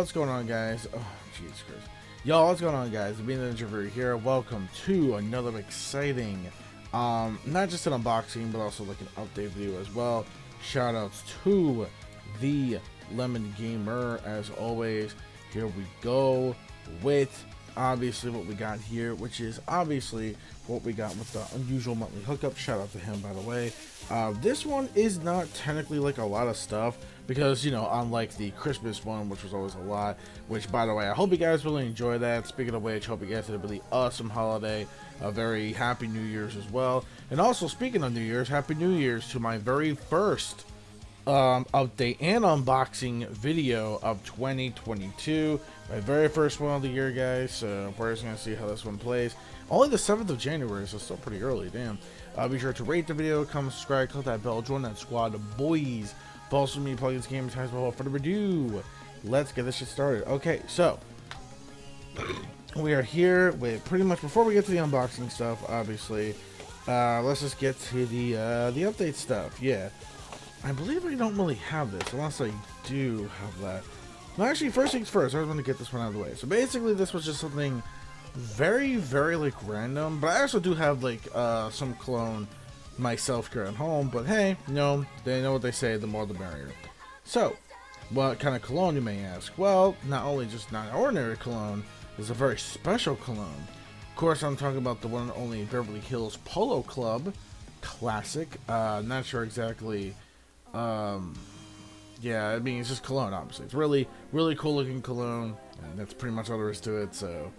what's going on, guys? Oh, Jesus Christ. Yo, what's going on, guys? Being the Introvert here. Welcome to another exciting, not just an unboxing, but also like an update video as well. Shoutouts to the lemongamer, as always. Here we go with obviously what we got here, which is obviously what we got with the unusual monthly hookup. Shout out to him, by the way. This one is not technically like a lot of stuff because, you know, unlike the Christmas one, which was always a lot, which, by the way, I hope you guys really enjoy that. Speaking of which, hope you guys had a really awesome holiday, a very happy New Year's as well. And also, speaking of New Year's, happy New Year's to my very first update and unboxing video of 2022, my very first one of the year, guys. So we're just gonna see how this one plays. Only the 7th of January, so still pretty early. Damn. Be sure to rate the video, comment, subscribe, click that bell, join that squad of boys. Follow me, plugins, games, ties. Without further ado, let's get this shit started. Okay, so we are here with pretty much, before we get to the unboxing stuff, obviously, let's just get to the update stuff. Yeah, I believe I don't really have this, unless I do have that. No, actually, first things first, I was going to get this one out of the way. So basically, this was just something very, very, like, random. But I also do have, like, some cologne myself here at home. But hey, you know, they know what they say, the more the merrier. So, what kind of cologne, you may ask? Well, not only just not an ordinary cologne, it's a very special cologne. Of course, I'm talking about the one and only Beverly Hills Polo Club Classic. Not sure exactly... yeah, I mean, it's just cologne, obviously. It's really, really cool looking cologne, and that's pretty much all there is to it, so,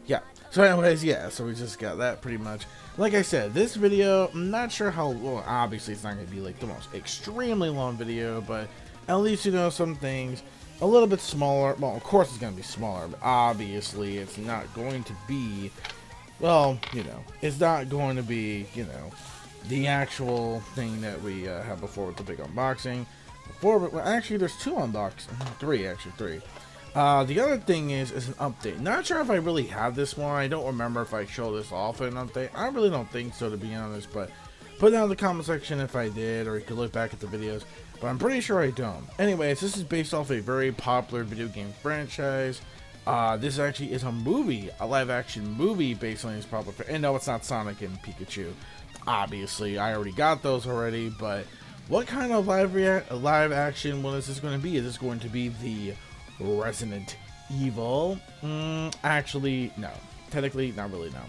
yeah. So anyways, yeah, so we just got that pretty much. Like I said, this video, I'm not sure how, well, obviously it's not going to be, like, the most extremely long video, but at least, you know, some things a little bit smaller. Well, of course it's going to be smaller, but obviously it's not going to be, well, you know, it's not going to be, you know, the actual thing that we had before with the big unboxing. Well, actually, there's three. The other thing is an update. Not sure if I really have this one. I don't remember if I show this off in an update. I really don't think so, to be honest, but put it down in the comment section if I did, or you could look back at the videos, but I'm pretty sure I don't. Anyways, this is based off a very popular video game franchise. This actually is a movie, a live action movie based on these popular, and no, it's not Sonic and Pikachu. Obviously, I already got those already, but what kind of live action one is this going to be? Is this going to be the Resident Evil? Actually, no. Technically, not really, no.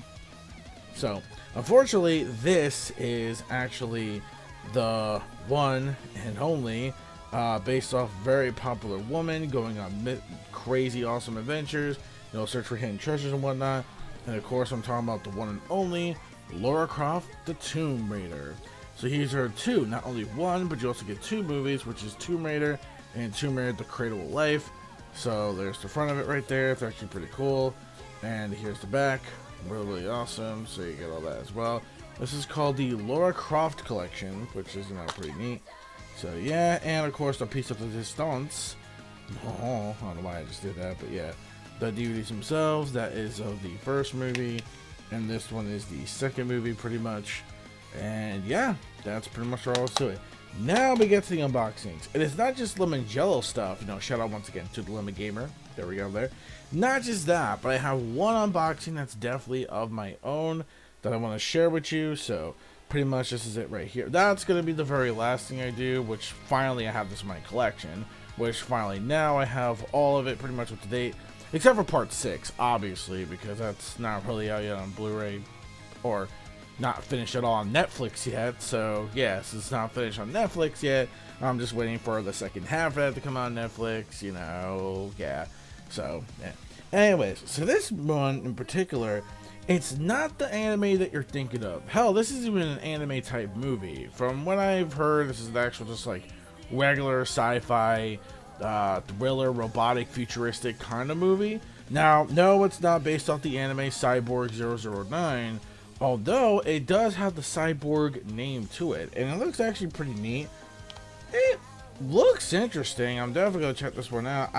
So, unfortunately, this is actually the one and only, based off very popular woman going on crazy, awesome adventures, you know, search for hidden treasures and whatnot. And of course, I'm talking about the one and only Lara Croft, the Tomb Raider. So here's her two, not only one, but you also get two movies, which is Tomb Raider and Tomb Raider: The Cradle of Life. So there's the front of it right there. It's actually pretty cool. And here's the back. Really, really awesome. So you get all that as well. This is called the Lara Croft Collection, which is, you know, pretty neat. So yeah, and of course the piece of the distance. Oh, I don't know why I just did that, but yeah. The DVDs themselves, that is of the first movie. And this one is the second movie, pretty much. And yeah, that's pretty much all to it. Now we get to the unboxings. And it's not just lemon jello stuff, you know, shout out once again to the Lemon Gamer. There we go there. Not just that, but I have one unboxing that's definitely of my own that I want to share with you. So pretty much this is it right here. That's going to be the very last thing I do, which finally I have this in my collection. Which finally now I have all of it pretty much up to date. Except for part 6, obviously, because that's not really out yet on Blu-ray, or not finished at all on Netflix yet. So yes, it's not finished on Netflix yet. I'm just waiting for the second half of that to come on Netflix, you know, yeah. So, yeah. Anyways, so this one in particular, it's not the anime that you're thinking of. Hell, this is even an anime type movie. From what I've heard, this is the actual just like regular sci-fi, thriller, robotic, futuristic kind of movie. Now, no, it's not based off the anime Cyborg 009, although it does have the Cyborg name to it, and it looks actually pretty neat. It looks interesting. I'm definitely gonna check this one out.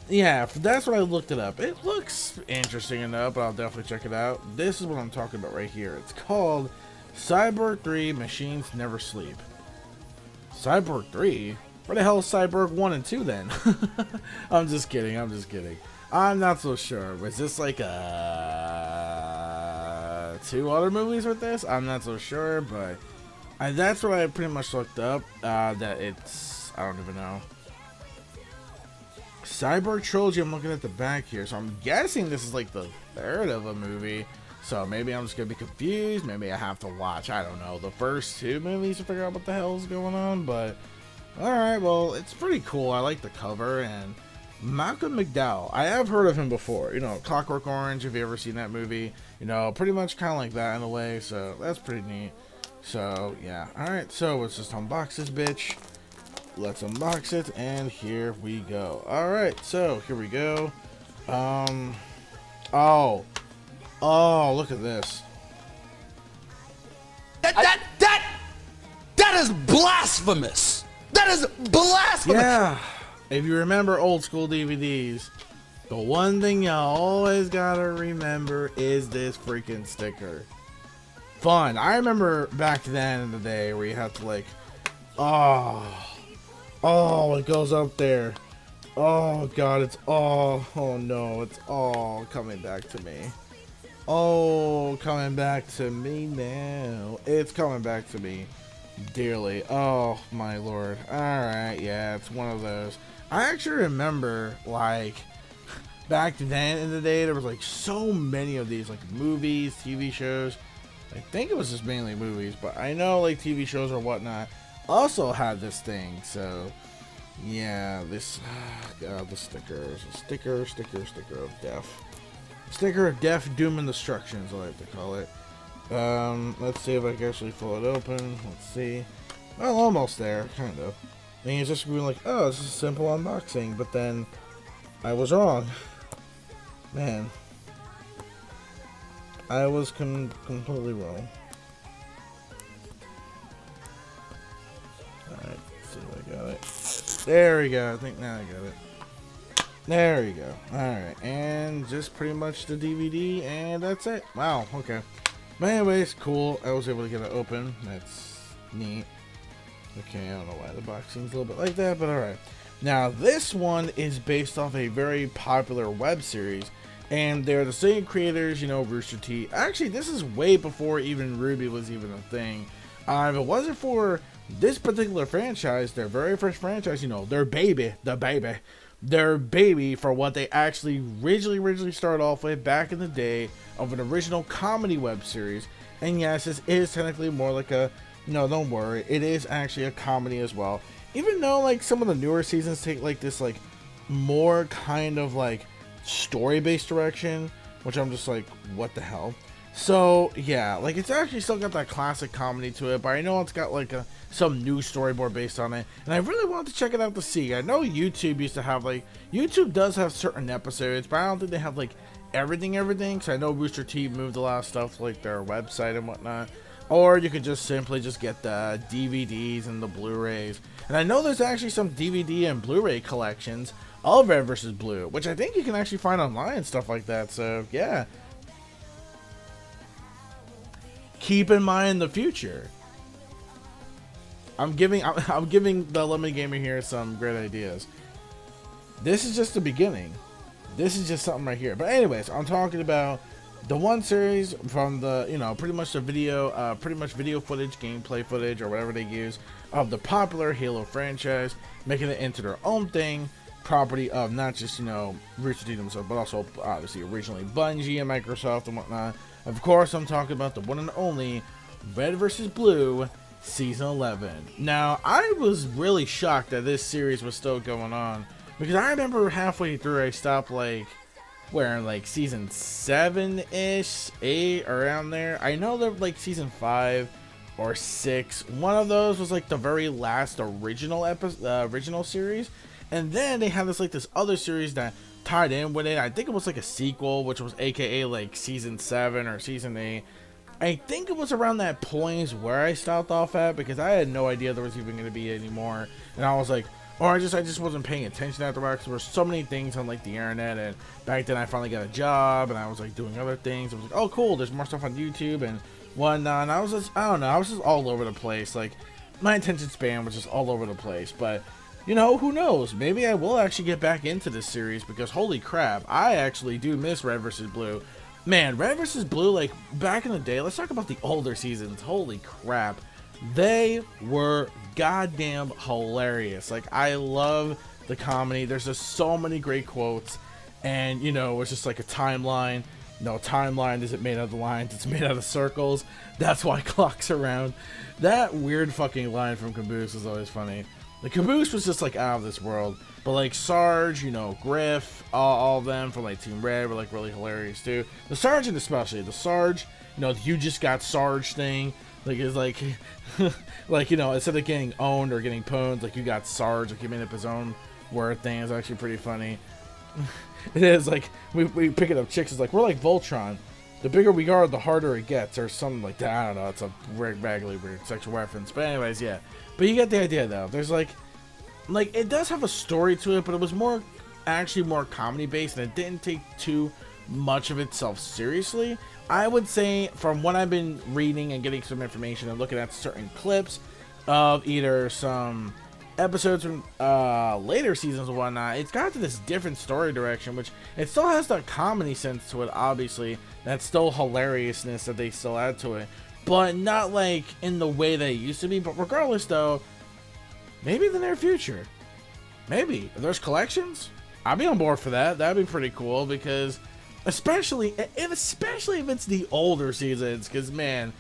Yeah, that's what I looked it up. It looks interesting enough, but I'll definitely check it out. This is what I'm talking about right here. It's called Cyborg 3: Machines Never Sleep. Cyborg 3? Where the hell is Cyborg 1 and 2 then? I'm just kidding. I'm not so sure. Was this like two other movies with this? I'm not so sure, but that's what I pretty much looked up. That it's, I don't even know. Cyborg Trilogy, I'm looking at the back here, so I'm guessing this is like the third of a movie. So maybe I'm just gonna be confused. Maybe I have to watch, I don't know, the first two movies to figure out what the hell is going on. But alright, well, it's pretty cool. I like the cover. And Malcolm McDowell, I have heard of him before. You know, Clockwork Orange, if you ever seen that movie. You know, pretty much kind of like that in a way. So that's pretty neat. So yeah, alright, so let's just unbox this bitch. Let's unbox it, and here we go. Alright, so here we go. Oh, look at this. That is blasphemous. That is blasphemous. Yeah, if you remember old school DVDs, the one thing y'all always gotta remember is this freaking sticker. Fun. I remember back then in the day where you have to like, oh, it goes up there. Oh god, it's all, oh no, it's all coming back to me. Oh, coming back to me now. It's coming back to me dearly. Oh my lord. Alright, yeah, it's one of those. I actually remember, like, back then in the day, there was like so many of these, like movies, TV shows. I think it was just mainly movies, but I know like TV shows or whatnot also had this thing. So yeah, this, god, the stickers, sticker of death. Sticker of death, doom, and destruction is what I like to call it. Let's see if I can actually pull it open. Let's see. Well, almost there, kind of. And he's just going like, oh, it's a simple unboxing, but then I was wrong. Man. I was completely wrong. Alright, let's see if I got it. There we go. I think now I got it. There we go. Alright, and just pretty much the DVD, and that's it. Wow, okay. But anyways, cool. I was able to get it open. That's neat. Okay, I don't know why the box seems a little bit like that, but alright. Now, this one is based off a very popular web series, and they're the same creators, you know, Rooster Teeth. Actually, this is way before even Ruby was even a thing. If it wasn't for this particular franchise, their very first franchise, you know, their baby for what they actually originally started off with back in the day of an original comedy web series. And yes, this is technically more like a, no, don't worry, it is actually a comedy as well. Even though like some of the newer seasons take like this like more kind of like story-based direction, which I'm just like, what the hell? So yeah, like it's actually still got that classic comedy to it, but I know it's got like some new storyboard based on it, and I really wanted to check it out to see. I know YouTube used to have like, YouTube does have certain episodes, but I don't think they have like everything, because I know Rooster Teeth moved a lot of stuff to like their website and whatnot. Or you could just simply just get the DVDs and the Blu-rays. And I know there's actually some DVD and Blu-ray collections of Red vs. Blue, which I think you can actually find online and stuff like that. So yeah, keep in mind the future. I'm giving the Lemon Gamer here some great ideas. This is just the beginning. This is just something right here. But anyways, I'm talking about the one series from the, you know, pretty much the video, video footage, gameplay footage, or whatever they use of the popular Halo franchise, making it into their own thing, property of not just, you know, Rooster Teeth themselves, but also obviously originally Bungie and Microsoft and whatnot. Of course, I'm talking about the one and only Red vs. Blue Season 11. Now, I was really shocked that this series was still going on, because I remember halfway through I stopped like, where in like season 7-ish, 8, around there. I know that like season 5 or 6, one of those was like the very last original original series, and then they had this other series that tied in with it. I think it was like a sequel, which was AKA like season 7 or season 8. I think it was around that point where I stopped off at, because I had no idea there was even going to be any more, and I was like, or I just wasn't paying attention after that, because there were so many things on like the internet, and back then I finally got a job, and I was like doing other things. I was like, oh cool, there's more stuff on YouTube and whatnot, and I was just, I don't know, I was just all over the place. Like, my attention span was just all over the place. But you know, who knows? Maybe I will actually get back into this series because holy crap, I actually do miss Red vs. Blue. Man, Red vs. Blue, like, back in the day, let's talk about the older seasons. Holy crap. They were goddamn hilarious. Like, I love the comedy. There's just so many great quotes. And, you know, it's just like a timeline. No, timeline isn't made out of lines. It's made out of circles. That's why clocks around. That weird fucking line from Caboose is always funny. The Caboose was just, like, out of this world. But, like, Sarge, you know, Griff, all of them from, like, Team Red were, like, really hilarious, too. The Sergeant especially. The Sarge, you know, the you just got Sarge thing. Like, it's like, like, you know, instead of getting owned or getting pwned, like, you got Sarge. Like, he made up his own word thing. It's actually pretty funny. It is, like, we pick it up chicks. It's like, we're like Voltron. The bigger we are, the harder it gets, or something like that. I don't know. It's a vaguely weird sexual reference. But anyways, yeah. But you get the idea, though. There's, like, it does have a story to it, but it was actually more comedy-based, and it didn't take too much of itself seriously. I would say, from what I've been reading and getting some information and looking at certain clips of either some episodes from later seasons and whatnot, it's got to this different story direction, which it still has that comedy sense to it, obviously. That's still hilariousness that they still add to it, but not like in the way they used to be. But regardless, though, maybe in the near future, maybe if there's collections, I'd be on board for that. That'd be pretty cool, because especially if it's the older seasons, because man,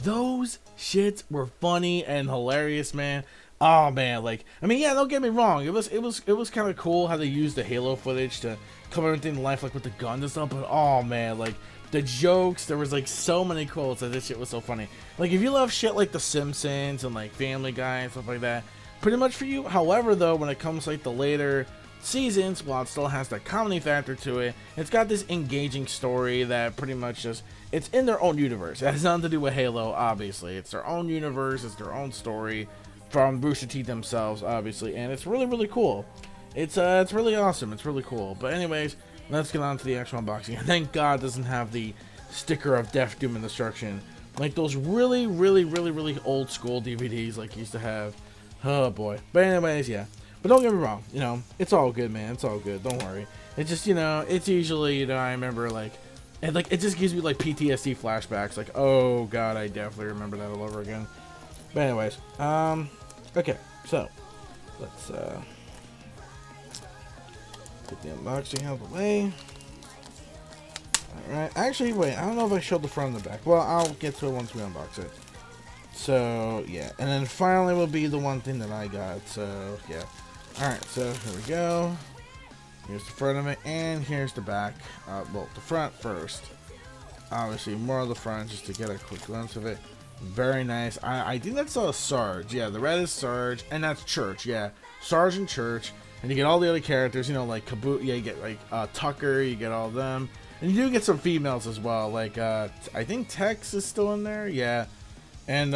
those shits were funny and hilarious, man. Oh man, like, I mean, yeah, don't get me wrong, it was kind of cool how they used the Halo footage to come everything to life, like with the guns and stuff. But oh man, like, the jokes, there was like so many quotes that this shit was so funny. Like, if you love shit like The Simpsons and like Family Guy and stuff like that, pretty much for you. However, though, when it comes like the later seasons, while it still has that comedy factor to it, it's got this engaging story that pretty much just, it's in their own universe. It has nothing to do with Halo, obviously. It's their own universe, it's their own story from Rooster Teeth themselves, obviously, and it's really, really cool. It's really awesome. It's really cool. But anyways, let's get on to the actual unboxing. Thank God it doesn't have the sticker of Death, Doom, and Destruction, like those really, really, really, really old school DVDs like used to have. Oh boy. But anyways, yeah. But don't get me wrong, you know, it's all good, man. It's all good. Don't worry. It's just, you know, it's usually, you know, I remember like, and like, it just gives me like PTSD flashbacks. Like, oh God, I definitely remember that all over again. But anyways, okay, so let's get the unboxing out of the way. Alright, actually, wait, I don't know if I showed the front and the back. Well, I'll get to it once we unbox it. So, yeah, and then finally will be the one thing that I got, so, yeah. Alright, so here we go. Here's the front of it, and here's the back. Well, the front first. Obviously, more of the front, just to get a quick glimpse of it. Very nice. I think that's a Sarge. Yeah, the red is Sarge, and that's Church. Yeah, Sarge and Church, and you get all the other characters. You know, like Caboose. Yeah, you get like Tucker. You get all of them, and you do get some females as well. Like I think Tex is still in there. Yeah, and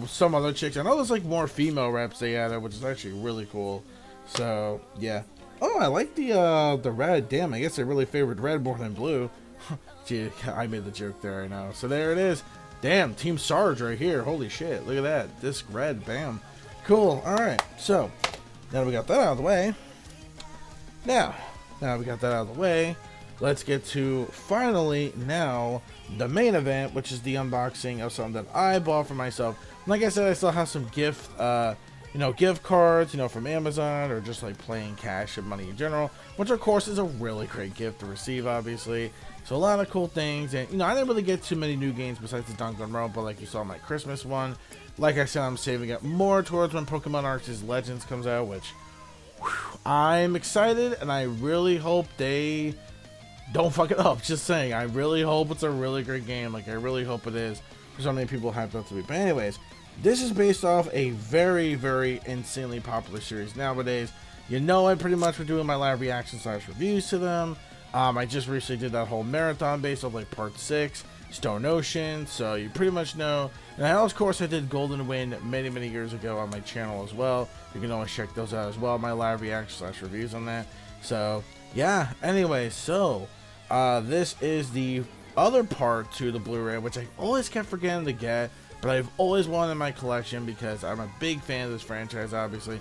some other chicks. I know there's like more female reps they added, which is actually really cool. So yeah. Oh, I like the red. Damn, I guess I really favored red more than blue. Gee, I made the joke there. I know. So there it is. Damn, Team Sarge right here. Holy shit. Look at that. Disc red. Bam. Cool. Alright. So, now we got that out of the way. Now we got that out of the way. Let's get to, finally, now, the main event, which is the unboxing of something that I bought for myself. Like I said, I still have some gift cards, you know, from Amazon, or just like playing cash and money in general, which of course is a really great gift to receive, obviously. So a lot of cool things, and you know, I didn't really get too many new games besides the Danganronpa, but like you saw my Christmas one. Like I said, I'm saving it more towards when Pokemon Arceus Legends comes out, which whew, I'm excited, and I really hope they don't fuck it up. Just saying, I really hope it's a really great game. Like I really hope it is. There's so many people hyped up to be. But anyways, this is based off a very, very insanely popular series nowadays. You know, I pretty much was doing my live reactions / reviews to them. I just recently did that whole marathon based on like part 6, Stone Ocean, so you pretty much know. And of course I did Golden Wind many, many years ago on my channel as well. You can always check those out as well, my live reactions / reviews on that. So yeah, anyway, so this is the other part to the Blu-ray, which I always kept forgetting to get, but I've always wanted in my collection because I'm a big fan of this franchise, obviously.